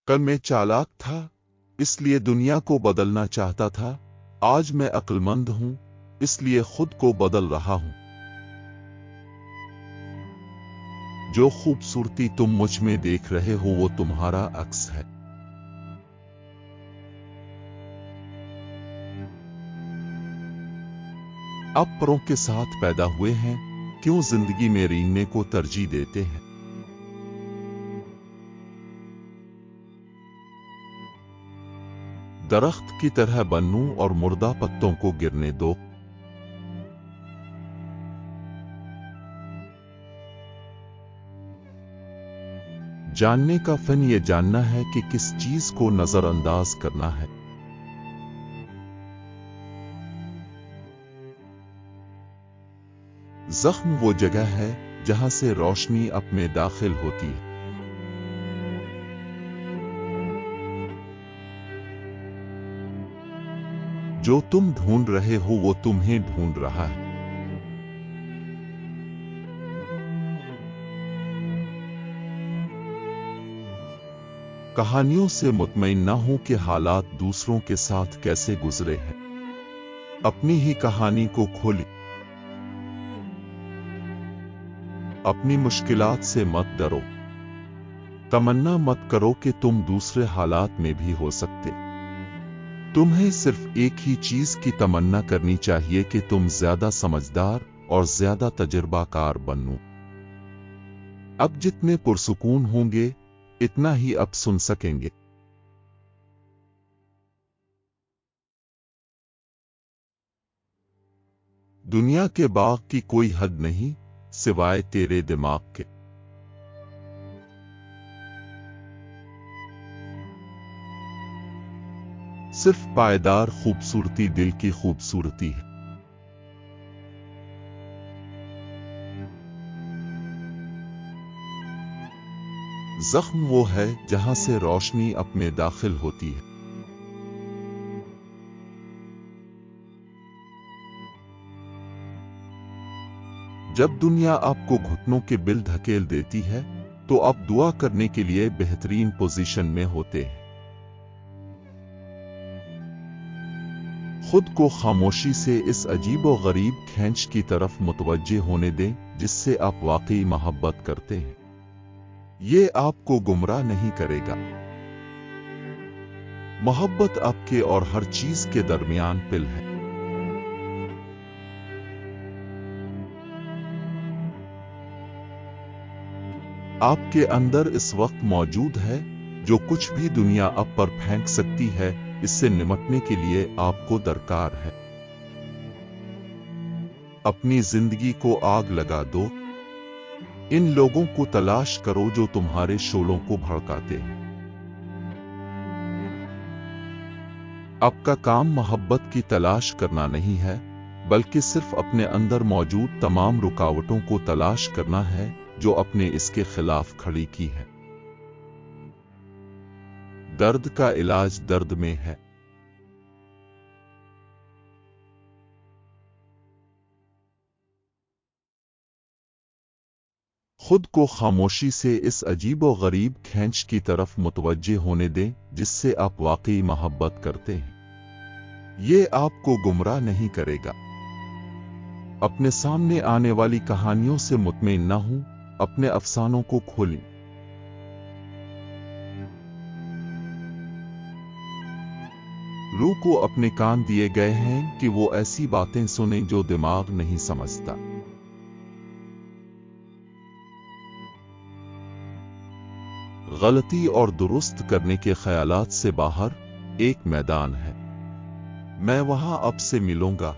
کل میں چالاک تھا، اس لیے دنیا کو بدلنا چاہتا تھا۔ آج میں عقل مند ہوں، اس لیے خود کو بدل رہا ہوں۔ جو خوبصورتی تم مجھ میں دیکھ رہے ہو وہ تمہارا عکس ہے۔ آپ پروں کے ساتھ پیدا ہوئے ہیں، کیوں زندگی میں رینگنے کو ترجیح دیتے ہیں؟ درخت کی طرح بنو اور مردہ پتوں کو گرنے دو۔ جاننے کا فن یہ جاننا ہے کہ کس چیز کو نظر انداز کرنا ہے۔ زخم وہ جگہ ہے جہاں سے روشنی اپنے داخل ہوتی ہے۔ جو تم ڈھونڈ رہے ہو وہ تمہیں ڈھونڈ رہا ہے۔ کہانیوں سے مطمئن نہ ہو کہ حالات دوسروں کے ساتھ کیسے گزرے ہیں، اپنی ہی کہانی کو کھولیں۔ اپنی مشکلات سے مت ڈرو، تمنا مت کرو کہ تم دوسرے حالات میں بھی ہو سکتے۔ تمہیں صرف ایک ہی چیز کی تمنا کرنی چاہیے کہ تم زیادہ سمجھدار اور زیادہ تجربہ کار بنو۔ اب جتنے پرسکون ہوں گے اتنا ہی اب سن سکیں گے۔ دنیا کے باغ کی کوئی حد نہیں سوائے تیرے دماغ کے۔ صرف پائیدار خوبصورتی دل کی خوبصورتی ہے۔ زخم وہ ہے جہاں سے روشنی اپنے داخل ہوتی ہے۔ جب دنیا آپ کو گھٹنوں کے بل دھکیل دیتی ہے تو آپ دعا کرنے کے لیے بہترین پوزیشن میں ہوتے ہیں۔ خود کو خاموشی سے اس عجیب و غریب کھینچ کی طرف متوجہ ہونے دیں جس سے آپ واقعی محبت کرتے ہیں۔ یہ آپ کو گمراہ نہیں کرے گا۔ محبت آپ کے اور ہر چیز کے درمیان پل ہے۔ آپ کے اندر اس وقت موجود ہے جو کچھ بھی دنیا آپ پر پھینک سکتی ہے، اس سے نمٹنے کے لیے آپ کو درکار ہے۔ اپنی زندگی کو آگ لگا دو۔ ان لوگوں کو تلاش کرو جو تمہارے شعلوں کو بھڑکاتے ہیں۔ آپ کا کام محبت کی تلاش کرنا نہیں ہے، بلکہ صرف اپنے اندر موجود تمام رکاوٹوں کو تلاش کرنا ہے جو اپنے اس کے خلاف کھڑی کی ہے۔ درد کا علاج درد میں ہے۔ خود کو خاموشی سے اس عجیب و غریب کھینچ کی طرف متوجہ ہونے دیں جس سے آپ واقعی محبت کرتے ہیں۔ یہ آپ کو گمراہ نہیں کرے گا۔ اپنے سامنے آنے والی کہانیوں سے مطمئن نہ ہوں، اپنے افسانوں کو کھولیں۔ روح کو اپنے کان دیے گئے ہیں کہ وہ ایسی باتیں سنیں جو دماغ نہیں سمجھتا۔ غلطی اور درست کرنے کے خیالات سے باہر ایک میدان ہے۔ میں وہاں اب سے ملوں گا۔